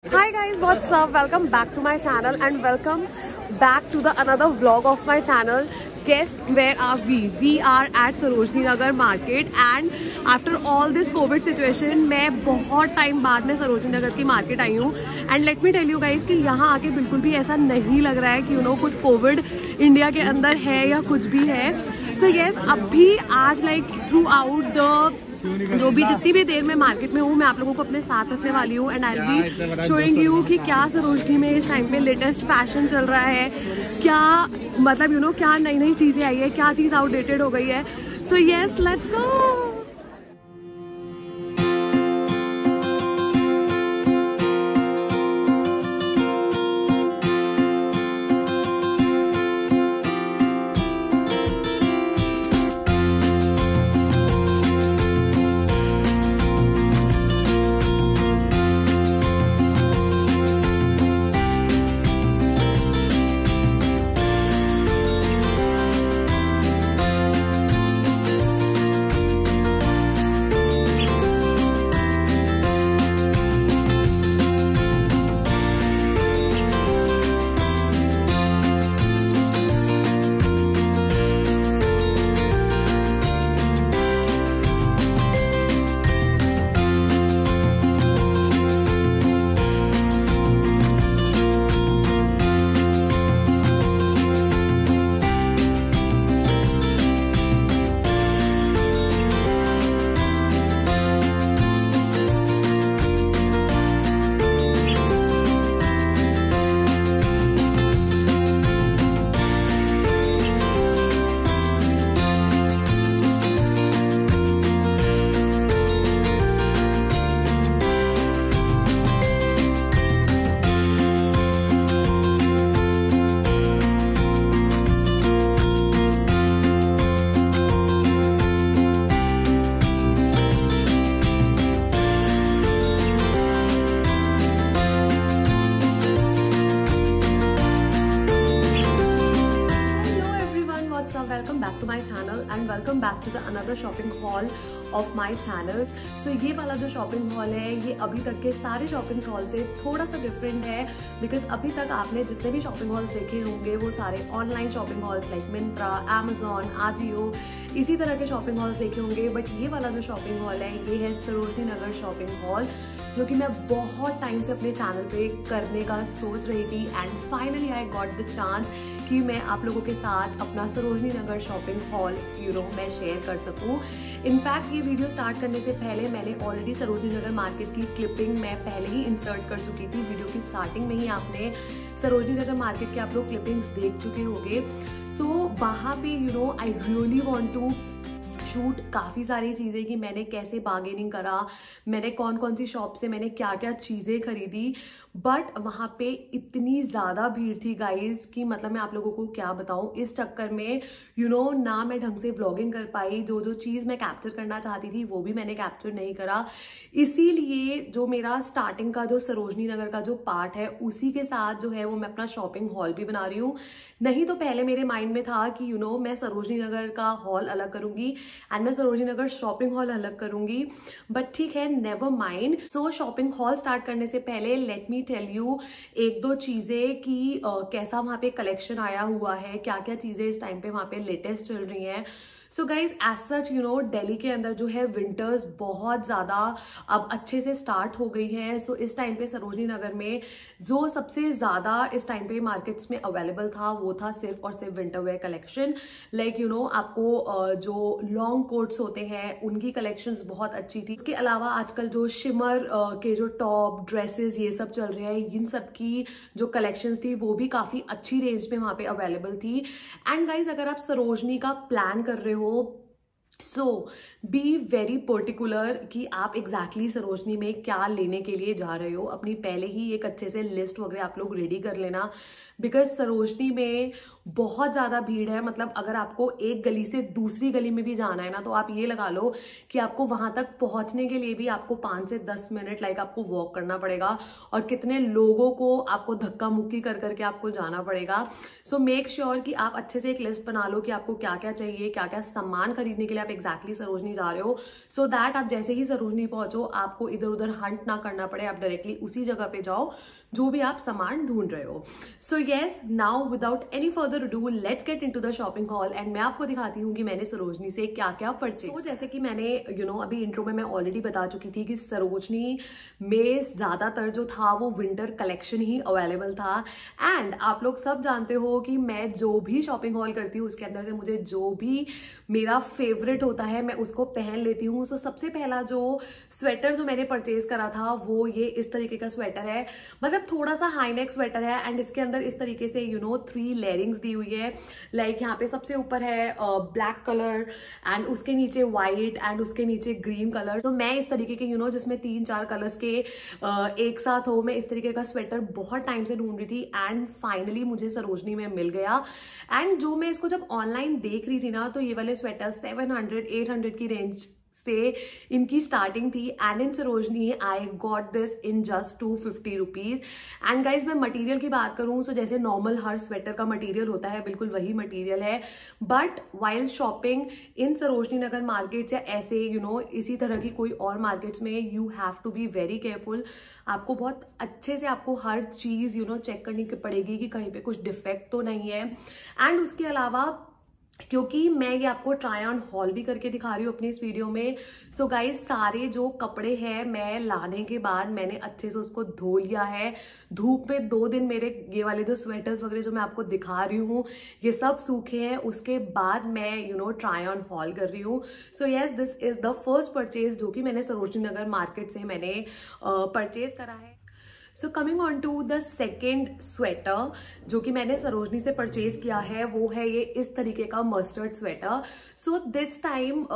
Hi guys, what's up? Welcome back to my channel and welcome back to the another vlog of my channel. Guess where are we? We are at Sarojini Nagar market and after all this COVID situation मैं बहुत time बाद में सरोजनी नगर की market I हूँ and let me tell you guys कि यहाँ आके बिल्कुल भी ऐसा नहीं लग रहा है कि कुछ कोविड इंडिया के अंदर है या कुछ भी है. So yes, अभी आज like throughout the जो भी जितनी भी देर में मार्केट में हूँ मैं आप लोगों को अपने साथ रखने वाली हूँ and I will be showing you कि क्या सरोजनी में इस टाइम पे लेटेस्ट फैशन चल रहा है, क्या मतलब क्या नई नई चीजें आई है, क्या चीज आउटडेटेड हो गई है. So yes, let's go. Welcome back to my channel and welcome back to the another shopping haul of my channel. So ये वाला जो शॉपिंग हॉल है ये अभी तक के सारे शॉपिंग हॉल से थोड़ा सा डिफरेंट है बिकॉज अभी तक आपने जितने भी शॉपिंग हॉल्स देखे होंगे वो सारे online shopping halls like Myntra, Amazon, Ajio, इसी तरह के शॉपिंग हॉल्स देखे होंगे. बट ये वाला जो शॉपिंग हॉल है ये है सरोजनी नगर शॉपिंग हॉल जो कि मैं बहुत टाइम से अपने चैनल पे करने का सोच रही थी and finally I got the chance कि मैं आप लोगों के साथ अपना सरोजनी नगर शॉपिंग हॉल मैं शेयर कर सकूं. इनफैक्ट ये वीडियो स्टार्ट करने से पहले मैंने ऑलरेडी सरोजनी नगर मार्केट की क्लिपिंग मैं पहले ही इंसर्ट कर चुकी थी. वीडियो की स्टार्टिंग में ही आपने सरोजनी नगर मार्केट के आप लोग क्लिपिंग्स देख चुके होंगे. सो वहाँ पे I really want to shoot काफ़ी सारी चीज़ें कि मैंने कैसे बार्गेनिंग करा, मैंने कौन कौन सी शॉप से मैंने क्या क्या चीज़ें खरीदी. बट वहाँ पे इतनी ज़्यादा भीड़ थी गाइस कि मतलब मैं आप लोगों को क्या बताऊँ. इस चक्कर में ना मैं ढंग से व्लॉगिंग कर पाई, जो चीज़ मैं कैप्चर करना चाहती थी वो भी मैंने कैप्चर नहीं करा. इसीलिए जो मेरा स्टार्टिंग का जो सरोजनी नगर का जो पार्ट है उसी के साथ जो है वो मैं अपना शॉपिंग हॉल भी बना रही हूँ. नहीं तो पहले मेरे माइंड में था कि मैं सरोजनी नगर का हॉल अलग करूंगी एंड मैं सरोजनी नगर शॉपिंग हॉल अलग करूंगी. बट ठीक है, नेवर माइंड. सो शॉपिंग हॉल स्टार्ट करने से पहले लेट मी टेल यू एक दो चीजें कि कैसा वहां पे कलेक्शन आया हुआ है, क्या क्या चीजें इस टाइम पे वहां पे लेटेस्ट चल रही हैं. So guys as such Delhi के अंदर जो है विंटर्स बहुत ज्यादा अब अच्छे से स्टार्ट हो गई है. सो इस टाइम पे सरोजनी नगर में जो सबसे ज्यादा इस टाइम पे मार्केट्स में अवेलेबल था वो था सिर्फ और सिर्फ विंटर वेयर कलेक्शन. लाइक आपको जो लॉन्ग कोट्स होते हैं उनकी कलेक्शंस बहुत अच्छी थी. इसके अलावा आजकल जो शिमर के जो टॉप ड्रेसेस ये सब चल रहे हैं, इन सब की जो कलेक्शंस थी वो भी काफी अच्छी रेंज में वहां पे अवेलेबल थी. एंड गाइज अगर आप सरोजनी का प्लान कर रहे हो सो बी वेरी पर्टिकुलर कि आप एग्जैक्टली सरोजनी में क्या लेने के लिए जा रहे हो. अपनी पहले ही एक अच्छे से लिस्ट वगैरह आप लोग रेडी कर लेना बिकॉज सरोजनी में बहुत ज्यादा भीड़ है. मतलब अगर आपको एक गली से दूसरी गली में भी जाना है ना तो आप ये लगा लो कि आपको वहां तक पहुंचने के लिए भी आपको 5 से 10 मिनट लाइक आपको वॉक करना पड़ेगा और कितने लोगों को आपको धक्का मुक्की कर करके आपको जाना पड़ेगा. सो मेक श्योर कि आप अच्छे से एक लिस्ट बना लो कि आपको क्या क्या चाहिए, क्या क्या सामान खरीदने के लिए आप आप एग्जैक्टली सरोजनी जा रहे हो, सो दैट आप जैसे ही सरोजनी पहुंचो आपको इधर उधर हंट ना करना पड़े, आप डायरेक्टली उसी जगह पे जाओ जो भी आप सामान ढूंढ रहे हो। So yes, now without any further do let's get into the shopping hall and मैं आपको दिखाती हूँ कि मैंने सरोजनी से क्या क्या परचेज। तो जैसे कि मैंने अभी इंट्रो में मैं ऑलरेडी बता चुकी थी कि सरोजनी में ज्यादातर जो था वो विंटर कलेक्शन ही अवेलेबल था। एंड आप लोग सब जानते हो कि मैं जो भी शॉपिंग हॉल करती हूँ उसके अंदर से मुझे जो भी मेरा फेवरेट होता है मैं उसको पहन लेती हूँ। सो सबसे पहला जो स्वेटर जो मैंने परचेज करा था वो ये इस तरीके का स्वेटर है, मतलब थोड़ा सा हाई नेक स्वेटर है एंड इसके अंदर इस तरीके से 3 लेयरिंग्स दी हुई है। लाइक यहाँ पे सबसे ऊपर है ब्लैक कलर एंड उसके नीचे व्हाइट एंड उसके नीचे ग्रीन कलर। तो मैं इस तरीके के जिसमें 3-4 कलर्स के एक साथ हो, मैं इस तरीके का स्वेटर बहुत टाइम से ढूंढ रही थी एंड फाइनली मुझे सरोजनी में मिल गया। एंड जो मैं इसको जब ऑनलाइन देख रही थी ना तो ये वाले स्वेटर 700-800 की रेंज से इनकी स्टार्टिंग थी and in Sarojini I got this in just 250 rupees. And guys मैं मटेरियल की बात करूं तो जैसे नॉर्मल हर स्वेटर का मटेरियल होता है बिल्कुल वही मटेरियल है, but while shopping in Sarojini Nagar market या ऐसे इसी तरह की कोई और मार्केट्स में you have to be very careful. आपको बहुत अच्छे से आपको हर चीज चेक करनी पड़ेगी कि कहीं पे कुछ डिफेक्ट तो नहीं है। एंड उसके अलावा क्योंकि मैं ये आपको ट्राई ऑन हॉल भी करके दिखा रही हूँ अपनी इस वीडियो में, सो गाइज सारे जो कपड़े हैं मैं लाने के बाद मैंने अच्छे से उसको धो लिया है धूप में। 2 दिन मेरे ये वाले जो स्वेटर्स वगैरह जो मैं आपको दिखा रही हूँ ये सब सूखे हैं, उसके बाद मैं ट्राई ऑन हॉल कर रही हूँ। सो yes, this is the first purchase जो कि मैंने सरोजनी नगर मार्केट से मैंने परचेज करा है। So coming on to the second sweater जो कि मैंने सरोजनी से परचेज किया है वो है ये इस तरीके का mustard sweater. So this time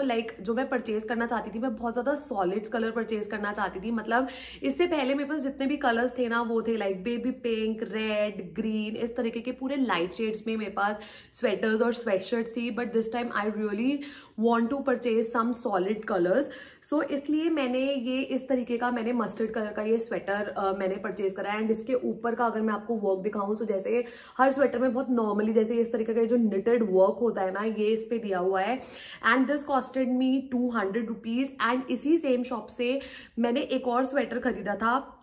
like जो मैं परचेज करना चाहती थी मैं बहुत ज्यादा सॉलिड्स कलर परचेज करना चाहती थी। मतलब इससे पहले मेरे पास जितने भी कलर्स थे ना वो थे like baby pink, red, green, इस तरीके के पूरे लाइट शेड्स में मेरे पास स्वेटर्स और स्वेटशर्ट्स थी, but this time I really want to purchase some solid colours. So इसलिए मैंने ये इस तरीके का मैंने मस्टर्ड कलर का ये स्वेटर मैंने परचेज करा है। एंड इसके ऊपर का अगर मैं आपको वर्क दिखाऊं तो जैसे हर स्वेटर में बहुत नॉर्मली जैसे इस तरीके का जो निटेड वर्क होता है ना ये इस पे दिया हुआ है। And this costed me 200 rupees. And इसी सेम शॉप से मैंने एक और स्वेटर खरीदा था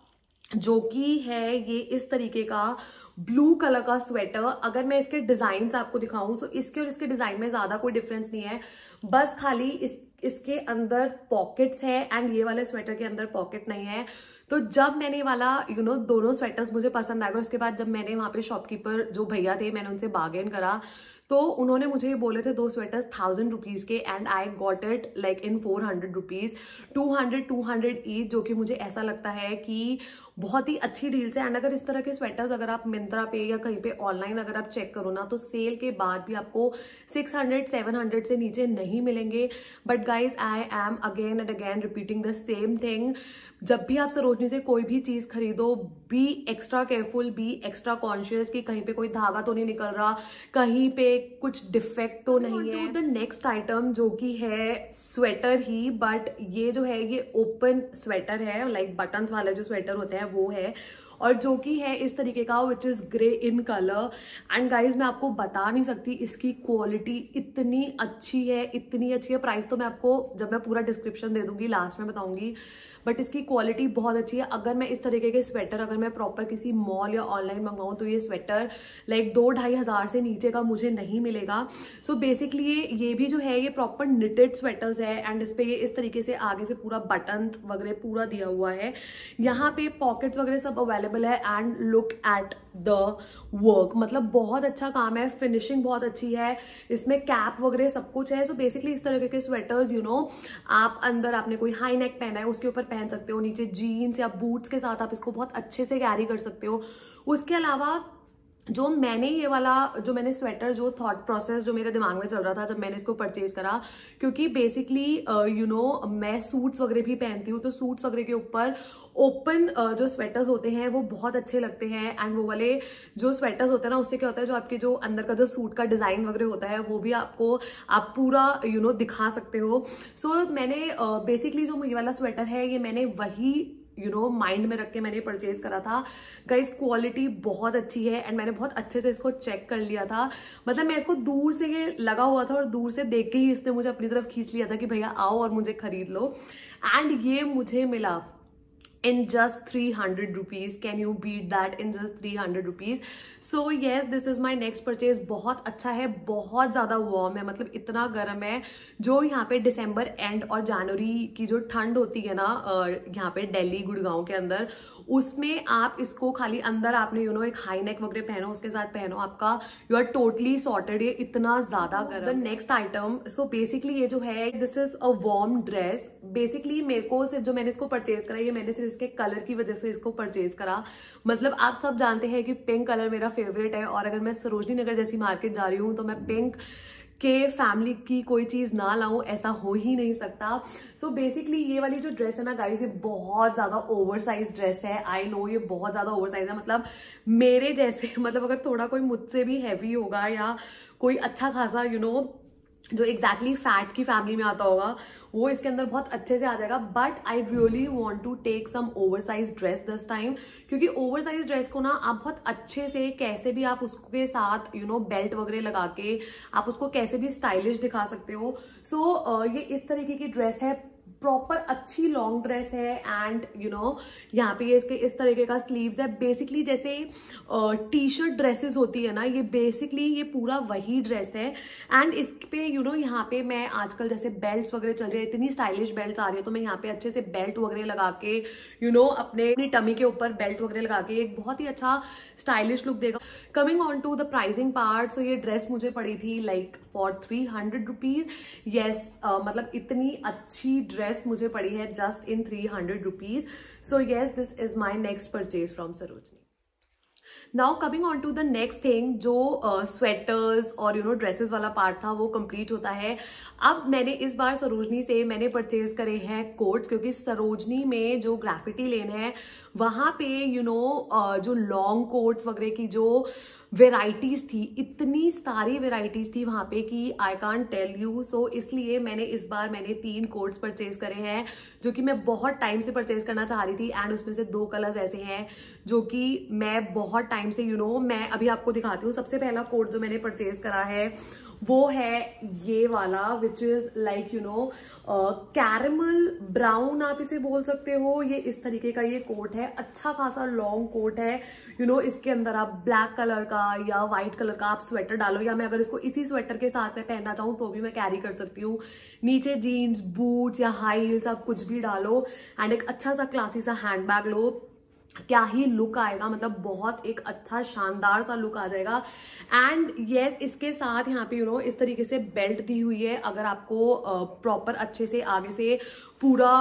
जो कि है ये इस तरीके का ब्लू कलर का स्वेटर। अगर मैं इसके डिजाइन आपको दिखाऊं तो इसके और इसके डिजाइन में ज्यादा कोई डिफरेंस नहीं है, बस खाली इसके अंदर पॉकेट्स है एंड ये वाले स्वेटर के अंदर पॉकेट नहीं है। तो जब मैंने वाला दोनों स्वेटर्स मुझे पसंद आ गए, उसके बाद जब मैंने वहां पे शॉपकीपर जो भैया थे मैंने उनसे बार्गेन करा तो उन्होंने मुझे बोले थे 2 स्वेटर्स 1000 रुपीज के and I got it like in 400 rupees, 200 each, जो कि मुझे ऐसा लगता है कि बहुत ही अच्छी डील्स है। एंड अगर इस तरह के स्वेटर्स अगर आप मिंत्रा पे या कहीं पे ऑनलाइन अगर आप चेक करो ना तो सेल के बाद भी आपको 600-700 से नीचे नहीं मिलेंगे। But guys I am again and again repeating the same thing, जब भी आप सरोजनी से कोई भी चीज खरीदो be extra careful, be extra conscious कि कहीं पे कोई धागा तो नहीं निकल रहा, कहीं पे कुछ डिफेक्ट तो नहीं है। द नेक्स्ट आइटम जो कि है स्वेटर ही, बट ये जो है ये ओपन स्वेटर है, लाइक बटन्स वाले जो स्वेटर होते हैं वो है, और जो कि है इस तरीके का which is grey in colour. And guys मैं आपको बता नहीं सकती इसकी क्वालिटी इतनी अच्छी है, इतनी अच्छी है। प्राइस तो मैं आपको जब मैं पूरा डिस्क्रिप्शन दे दूंगी लास्ट में बताऊंगी, बट इसकी क्वालिटी बहुत अच्छी है। अगर मैं इस तरीके के स्वेटर अगर मैं प्रॉपर किसी मॉल या ऑनलाइन मंगवाऊं तो ये स्वेटर लाइक 2-2.5 हज़ार से नीचे का मुझे नहीं मिलेगा। सो बेसिकली ये भी जो है ये प्रॉपर निटेड स्वेटर्स है एंड इस पे ये इस तरीके से आगे से पूरा बटन वगैरह पूरा दिया हुआ है, यहाँ पे पॉकेट्स वगैरह सब अवेलेबल है। And look at the work, मतलब बहुत अच्छा काम है, फिनिशिंग बहुत अच्छी है, इसमें कैप वगैरह सब कुछ है। सो बेसिकली इस तरीके के स्वेटर्स आप अंदर आपने कोई हाई नेक पहना है उसके ऊपर पहन सकते हो, नीचे जीन्स या बूट्स के साथ आप इसको बहुत अच्छे से कैरी कर सकते हो। उसके अलावा जो मैंने ये वाला जो मैंने स्वेटर जो थॉट प्रोसेस जो मेरे दिमाग में चल रहा था जब मैंने इसको परचेज करा, क्योंकि बेसिकली मैं सूट्स वगैरह भी पहनती हूँ तो सूट्स वगैरह के ऊपर ओपन जो स्वेटर्स होते हैं वो बहुत अच्छे लगते हैं। एंड वो वाले जो स्वेटर्स होते हैं ना उससे क्या होता है जो आपके जो अंदर का जो सूट का डिजाइन वगैरह होता है वो भी आपको आप पूरा दिखा सकते हो। सो मैंने बेसिकली जो ये वाला स्वेटर है ये मैंने वही माइंड में रख के मैंने परचेज करा था। गाइस क्वालिटी बहुत अच्छी है एंड मैंने बहुत अच्छे से इसको चेक कर लिया था। मतलब मैं इसको दूर से, ये लगा हुआ था और दूर से देख के ही इसने मुझे अपनी तरफ खींच लिया था कि भैया आओ और मुझे खरीद लो। एंड ये मुझे मिला in just 300 rupees. Can you beat that in just 300 rupees? So yes, this is my next purchase. बहुत अच्छा है, बहुत ज्यादा वार्म है, मतलब इतना गर्म है। जो यहाँ पे दिसंबर एंड और जनवरी की जो ठंड होती है ना यहाँ पे दिल्ली गुड़गांव के अंदर, उसमें आप इसको खाली अंदर आपने एक हाई नेक वगैरह पहनो, उसके साथ पहनो, आपका यू आर टोटली सॉर्टेड। ये इतना ज्यादा गर्म। The next item, so basically ये जो है this is a warm dress. Basically मेरे को सिर्फ जो मैंने इसको परचेज करा, ये मैंने सिर्फ इसके कलर की वजह से इसको परचेज करा। मतलब आप सब जानते हैं कि पिंक कलर मेरा फेवरेट है और अगर मैं सरोजनी नगर जैसी मार्केट जा रही हूँ तो मैं पिंक के फैमिली की कोई चीज ना लाऊं, ऐसा हो ही नहीं सकता। सो बेसिकली ये वाली जो ड्रेस है ना गाइस, ये बहुत ज्यादा ओवर साइज ड्रेस है। आई नो ये बहुत ज्यादा ओवर साइज है, मतलब मेरे जैसे, मतलब अगर थोड़ा कोई मुझसे भी हैवी होगा या कोई अच्छा खासा जो एग्जैक्टली फैट की फैमिली में आता होगा, वो इसके अंदर बहुत अच्छे से आ जाएगा। But I really want to take some oversize dress this time, क्योंकि ओवर साइज ड्रेस को ना आप बहुत अच्छे से कैसे भी आप उसके साथ बेल्ट वगैरह लगा के आप उसको कैसे भी स्टाइलिश दिखा सकते हो। सो ये इस तरीके की ड्रेस है, प्रॉपर अच्छी लॉन्ग ड्रेस है एंड यहाँ पे ये इसके इस तरीके का स्लीव्स है। बेसिकली जैसे टी शर्ट ड्रेसेस होती है ना, ये बेसिकली ये पूरा वही ड्रेस है। एंड इस पे यहाँ पे मैं आजकल जैसे बेल्ट्स वगैरह चल रही है, इतनी स्टाइलिश बेल्ट्स आ रही है, तो मैं यहाँ पे अच्छे से बेल्ट वगैरह लगा के अपनी टमी के ऊपर बेल्ट वगैरह लगा के एक बहुत ही अच्छा स्टाइलिश लुक देगा। Coming on to the pricing part, so ये ड्रेस मुझे पड़ी थी लाइक फॉर 300 रुपीज। यस, मतलब इतनी अच्छी ड्रेस मुझे पड़ी है just in 300 rupees. So yes, this is my next purchase from Sarojini. Now coming on to the next thing, जो स्वेटर्स और ड्रेसेस वाला पार्ट था वो कंप्लीट होता है। अब मैंने इस बार सरोजनी से मैंने परचेज करे हैं कोट्स, क्योंकि सरोजनी में जो ग्राफिटी लेन है वहां पे जो लॉन्ग कोट्स वगैरह की जो वेराइटीज थी, इतनी सारी वेराइटीज थी वहां पे कि आई कांट टेल यू। सो इसलिए मैंने इस बार 3 कोट्स परचेज करे हैं जो कि मैं बहुत टाइम से परचेज करना चाह रही थी। एंड उसमें से 2 कलर्स ऐसे हैं जो कि मैं बहुत टाइम से मैं अभी आपको दिखाती हूँ। सबसे पहला कोट जो मैंने परचेज करा है वो है ये वाला, which is like caramel brown आप इसे बोल सकते हो। ये इस तरीके का ये कोट है, अच्छा खासा लॉन्ग कोट है। इसके अंदर आप ब्लैक कलर का या व्हाइट कलर का आप स्वेटर डालो, या मैं अगर इसको इसी स्वेटर के साथ में पहनना चाहूँ तो भी मैं कैरी कर सकती हूँ। नीचे जीन्स, बूट्स या हाई हील्स आप कुछ भी डालो एंड एक अच्छा सा क्लासी सा हैंडबैग लो, क्या ही लुक आएगा, मतलब बहुत एक अच्छा शानदार सा लुक आ जाएगा। एंड यस, इसके साथ यहाँ पे इस तरीके से बेल्ट दी हुई है। अगर आपको प्रॉपर अच्छे से आगे से पूरा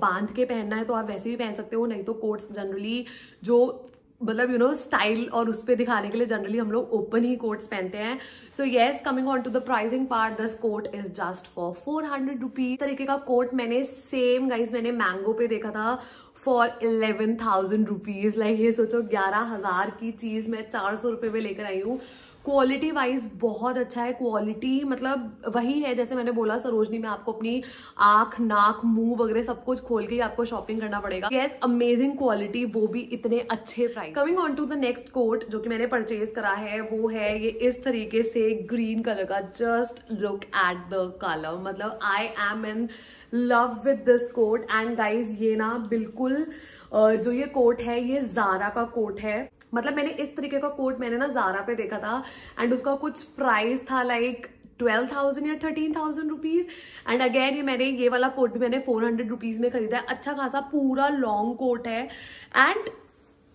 बांध के पहनना है तो आप वैसे भी पहन सकते हो, नहीं तो कोट्स जनरली जो मतलब स्टाइल और उस पे दिखाने के लिए जनरली हम लोग ओपन ही कोट्स पहनते हैं। So yes, coming on to the pricing part, this coat is just for 400 rupees. तरीके का कोट मैंने सेम गाइज मैंने मैंगो पे देखा था फॉर 11,000 रुपीज। लाइक ये सोचो 11,000 की चीज मैं 400 रुपए में लेकर आई हूँ। क्वालिटी वाइज बहुत अच्छा है, क्वालिटी मतलब वही है जैसे मैंने बोला, सरोजनी में आपको अपनी आंख, नाक, मुंह वगैरह सब कुछ खोल के आपको शॉपिंग करना पड़ेगा। यस, अमेजिंग क्वालिटी, वो भी इतने अच्छे price. Coming on to the next coat जो कि मैंने परचेज करा है वो है ये इस तरीके से ग्रीन कलर का। Just look at the colour, मतलब I am in love with this coat. And guys ये ना बिल्कुल जो ये कोट है ये ज़ारा का कोट है। मतलब मैंने इस तरीके का कोट मैंने ना ज़ारा पे देखा था एंड उसका कुछ प्राइस था लाइक 12,000 या 13,000 रुपीज। एंड अगेन ये वाला कोट भी मैंने 400 रुपीज में खरीदा है। अच्छा खासा पूरा लॉन्ग कोट है एंड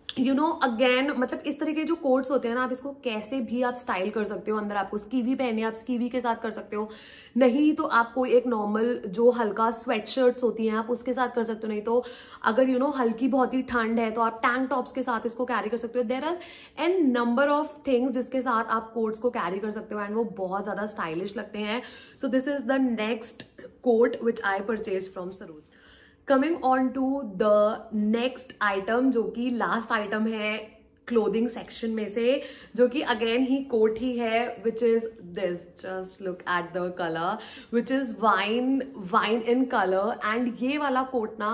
अगेन मतलब इस तरह के जो कोट्स होते हैं ना, आप इसको कैसे भी आप स्टाइल कर सकते हो। अंदर आपको स्कीवी पहने, आप स्कीवी के साथ कर सकते हो, नहीं तो आप कोई एक नॉर्मल जो हल्का स्वेट शर्ट्स होती हैं आप उसके साथ कर सकते हो, नहीं तो अगर हल्की बहुत ही ठंड है तो आप टैंक टॉप्स के साथ इसको कैरी कर सकते हो। There are an number of things जिसके साथ आप कोट्स को कैरी कर सकते हो एंड वो बहुत ज्यादा स्टाइलिश लगते हैं। So this is the next coat which I purchase from Saroj. Coming on to the next item जो कि लास्ट आइटम है क्लोथिंग सेक्शन में से, जो कि अगेन ही कोट ही है, which is this, just look at the colour, which is wine in colour. And ये वाला कोट ना,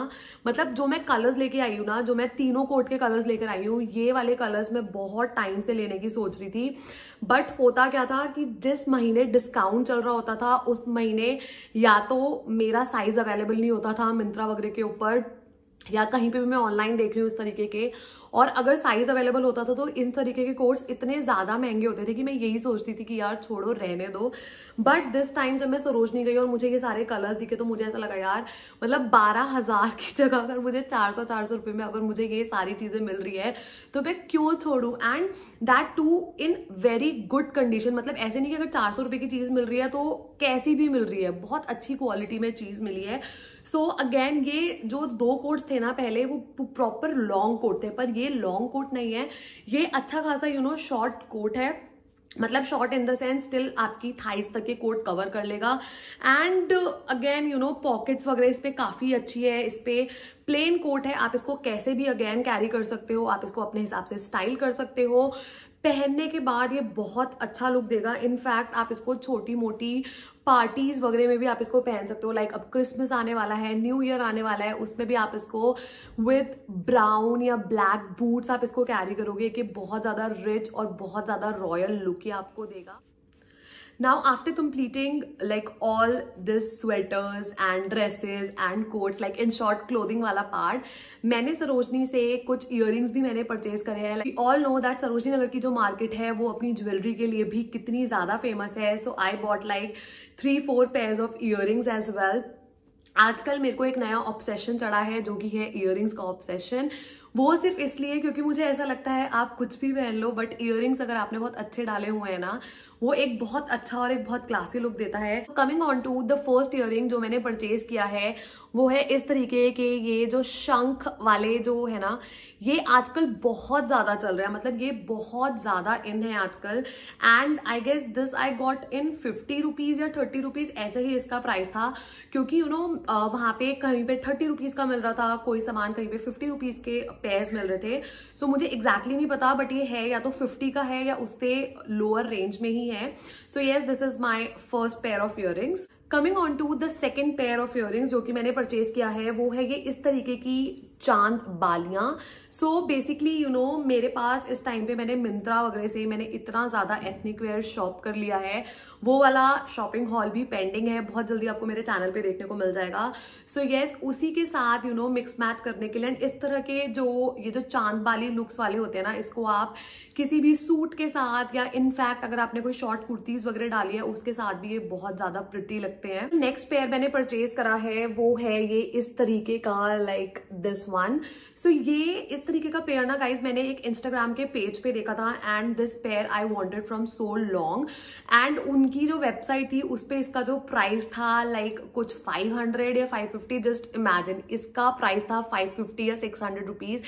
मतलब जो मैं कलर्स लेके आई हूँ ना, जो मैं तीनों कोट के कलर्स लेकर आई हूँ, ये वाले कलर्स मैं बहुत टाइम से लेने की सोच रही थी, बट होता क्या था कि जिस महीने डिस्काउंट चल रहा होता था उस महीने या तो मेरा साइज अवेलेबल नहीं होता था मिंत्रा वगैरह के ऊपर, या कहीं पे भी मैं ऑनलाइन देख रही हूँ इस तरीके के, और अगर साइज अवेलेबल होता था तो इन तरीके के कोट्स इतने ज्यादा महंगे होते थे कि मैं यही सोचती थी कि यार छोड़ो, रहने दो। बट दिस टाइम जब मैं सरोजनी गई और मुझे ये सारे कलर्स दिखे तो मुझे ऐसा लगा यार, मतलब 12,000 की जगह अगर मुझे 400 रुपए में अगर मुझे ये सारी चीजें मिल रही है तो मैं क्यों छोड़ू, and that too in very good condition. मतलब ऐसे नहीं कि अगर 400 रुपए की चीज मिल रही है तो कैसी भी मिल रही है, बहुत अच्छी क्वालिटी में चीज मिली है। सो अगेन ये जो 2 कोट्स थे ना पहले, वो प्रॉपर लॉन्ग कोट थे, पर ये लॉन्ग कोट नहीं है, ये अच्छा खासा शॉर्ट कोट है। मतलब short in the sense still आपकी थाइस तक के कोट कवर कर लेगा। एंड अगेन पॉकेट्स वगैरह इस पे काफी अच्छी है, इस पे प्लेन कोट है, आप इसको कैसे भी अगेन कैरी कर सकते हो, आप इसको अपने हिसाब से स्टाइल कर सकते हो। पहनने के बाद ये बहुत अच्छा लुक देगा। इनफैक्ट आप इसको छोटी मोटी पार्टीज वगैरह में भी आप इसको पहन सकते हो। लाइक अब क्रिसमस आने वाला है, न्यू ईयर आने वाला है, उसमें भी आप इसको विद ब्राउन या ब्लैक बूट्स आप इसको कैरी करोगे कि बहुत ज्यादा रिच और बहुत ज्यादा रॉयल लुक ही आपको देगा। Now after completing like all this sweaters and dresses and coats, like in short clothing वाला part, मैंने सरोजनी से कुछ earrings भी मैंने परचेज करे हैं। We all know that Sarojini Nagar की जो मार्केट है वो अपनी ज्वेलरी के लिए भी कितनी ज्यादा फेमस है। So I bought like 3-4 pairs of earrings as well। आजकल मेरे को एक नया ऑब्सेशन चढ़ा है जो कि है इयररिंग्स का ऑब्सेशन। वो सिर्फ इसलिए क्योंकि मुझे ऐसा लगता है आप कुछ भी पहन लो, बट इयररिंग्स अगर आपने बहुत अच्छे डाले हुए हैं ना, वो एक बहुत अच्छा और एक बहुत क्लासी लुक देता है। Coming on to the first earring जो मैंने परचेज किया है, वो है इस तरीके के, ये जो शंख वाले जो है ना, ये आजकल बहुत ज्यादा चल रहा है, मतलब ये बहुत ज्यादा इन है आजकल। And I guess this I got in 50 rupees या 30 रुपीज, ऐसे ही इसका प्राइस था, क्योंकि वहां पे कहीं पे 30 रुपीज का मिल रहा था कोई सामान, कहीं पे 50 रुपीज के पेयर्स मिल रहे थे। सो मुझे एग्जैक्टली नहीं पता, बट ये है या तो 50 का है या उससे लोअर रेंज में ही है। So yes, this is my first pair of earrings. Coming on to the second pair of earrings जो कि मैंने परचेज किया है, वो है ये इस तरीके की चांद बालियां। सो बेसिकली मेरे पास इस टाइम पे मैंने मिंत्रा वगैरह से मैंने इतना ज्यादा एथनिक वेयर शॉप कर लिया है, वो वाला शॉपिंग हॉल भी पेंडिंग है, बहुत जल्दी आपको मेरे चैनल पे देखने को मिल जाएगा। सो येस, उसी के साथ मिक्स मैच करने के लिए इस तरह के ये जो चांद बाली लुक्स वाले होते हैं ना, इसको आप किसी भी सूट के साथ, या इनफैक्ट अगर आपने कोई शॉर्ट कुर्तीज वगैरह डाली है उसके साथ भी ये बहुत ज्यादा प्रिटी लगते हैं। नेक्स्ट पेयर मैंने परचेज करा है वो है ये इस तरीके का, लाइक दिस वन। सो ये इस तरीके का पेयर ना गाइज मैंने एक इंस्टाग्राम के पेज पे देखा था, and this pair I wanted from so long. And उनकी जो वेबसाइट थी उस पे इसका जो प्राइस था लाइक कुछ 500 या 550, जस्ट इमेजिन, इसका प्राइस था 550 या 600 रुपीज।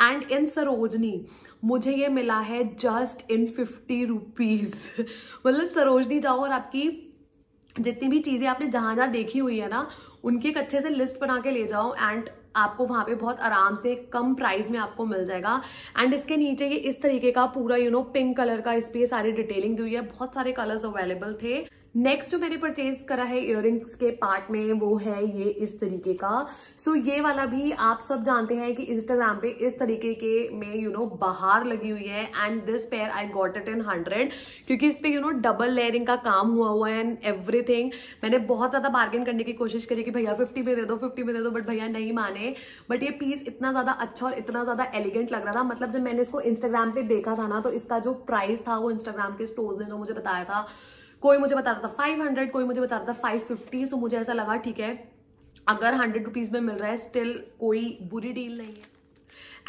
एंड इन सरोजनी मुझे ये मिला है जस्ट इन 50 रुपीज। मतलब सरोजनी जाओ और आपकी जितनी भी चीजें आपने जहां जहां देखी हुई है ना, उनकी एक अच्छे से लिस्ट बना के ले जाओ, एंड आपको वहां पे बहुत आराम से कम प्राइस में आपको मिल जाएगा। एंड इसके नीचे ये इस तरीके का पूरा पिंक कलर का, इस पे सारी डिटेलिंग दी हुई है, बहुत सारे कलर्स अवेलेबल थे। नेक्स्ट जो मैंने परचेज करा है इयररिंग्स के पार्ट में, वो है ये इस तरीके का। सो ये वाला भी आप सब जानते हैं कि इंस्टाग्राम पे इस तरीके के में बाहर लगी हुई है, and this pair I got it इन 100, क्योंकि इस पे डबल लेयरिंग का काम हुआ है एंड एवरीथिंग। मैंने बहुत ज्यादा बार्गेन करने की कोशिश करी कि भैया 50 में दे दो, 50 में दे दो, बट भैया नहीं माने। बट ये पीस इतना ज्यादा अच्छा और इतना ज्यादा एलिगेंट लग रहा था, मतलब जब मैंने इसको इंस्टाग्राम पे देखा था ना, तो इसका जो प्राइस था वो इंस्टाग्राम के स्टोर्स ने जो मुझे बताया था, कोई मुझे बता रहा था 500, कोई मुझे बता रहा था 550। सो मुझे ऐसा लगा ठीक है, अगर 100 रुपीज में मिल रहा है स्टिल कोई बुरी डील नहीं है।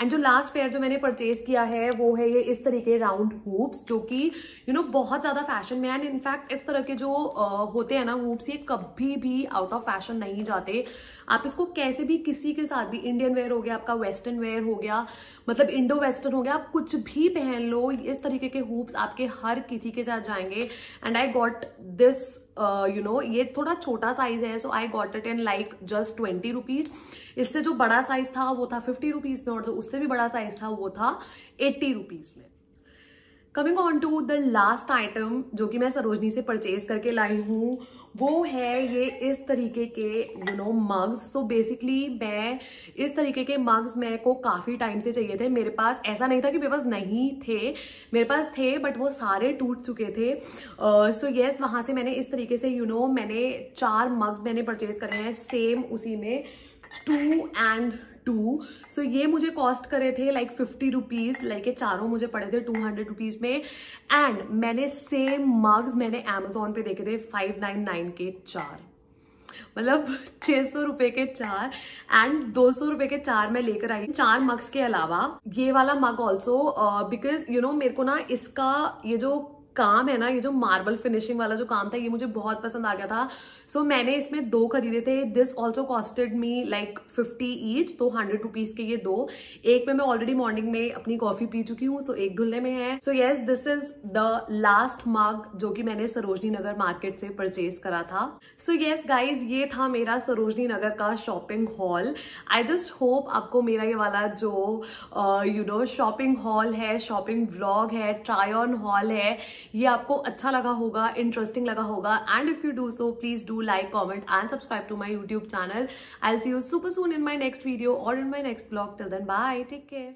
एंड जो लास्ट पेयर जो मैंने परचेज किया है वो है ये इस तरीके राउंड हुप्स, जो कि बहुत ज्यादा फैशन में। एंड इनफैक्ट इस तरह के जो होते हैं ना हुप्स, ये कभी भी आउट ऑफ फैशन नहीं जाते। आप इसको कैसे भी किसी के साथ भी, इंडियन वेयर हो गया आपका, वेस्टर्न वेयर हो गया, मतलब इंडो वेस्टर्न हो गया, आप कुछ भी पहन लो, इस तरीके के हुप्स आपके हर किसी के साथ जाएंगे। And I got this you know ये थोड़ा छोटा साइज है, so I got it in like just 20 rupees. इससे जो बड़ा साइज था वो था 50 रुपीज में, और जो उससे भी बड़ा साइज था वो था 80 रुपीज में। Coming on to the last item जो कि मैं सरोजनी से परचेज करके लाई हूँ, वो है ये इस तरीके के you know mugs. So basically मैं इस तरीके के मग्स मेरे को काफी टाइम से चाहिए थे। मेरे पास ऐसा नहीं था कि मेरे पास नहीं थे, मेरे पास थे बट वो सारे टूट चुके थे। सो येस, वहां से मैंने इस तरीके से यू नो मैंने 4 मग्स मैंने परचेज करे हैं, सेम उसी में 2 and 2। सो ये मुझे कॉस्ट करे थे लाइक 50 रुपीज, लाइक ये चारों मुझे पड़े थे 200 रुपीज में। एंड मैंने सेम मग्स मैंने Amazon पे देखे थे 599 के 4, मतलब 600 रुपए के 4 एंड 200 रुपए के 4 मैं लेकर आई 4 मग्स के अलावा ये वाला मग ऑल्सो, बिकॉज यू नो मेरे को ना इसका ये जो काम है ना, ये जो मार्बल फिनिशिंग वाला जो काम था, ये मुझे बहुत पसंद आ गया था। सो मैंने इसमें 2 खरीदे थे। This also costed me like 50 each, तो 100 रुपीज के ये 2। एक में मैं ऑलरेडी मॉर्निंग में अपनी कॉफी पी चुकी हूँ, सो एक धुलने में है। So yes, this is the last mug जो कि मैंने सरोजनी नगर मार्केट से परचेज करा था। सो येस गाइज, ये था मेरा सरोजनी नगर का shopping hall. I just hope आपको मेरा ये वाला जो यू नो शॉपिंग हॉल है, शॉपिंग व्लॉग है, ट्राई ऑन हॉल है, ये आपको अच्छा लगा होगा, इंटरेस्टिंग लगा होगा। And if you do so, please do like, comment and subscribe to my YouTube channel. I'll see you super soon in my next video or in my next vlog. Till then, bye, take care.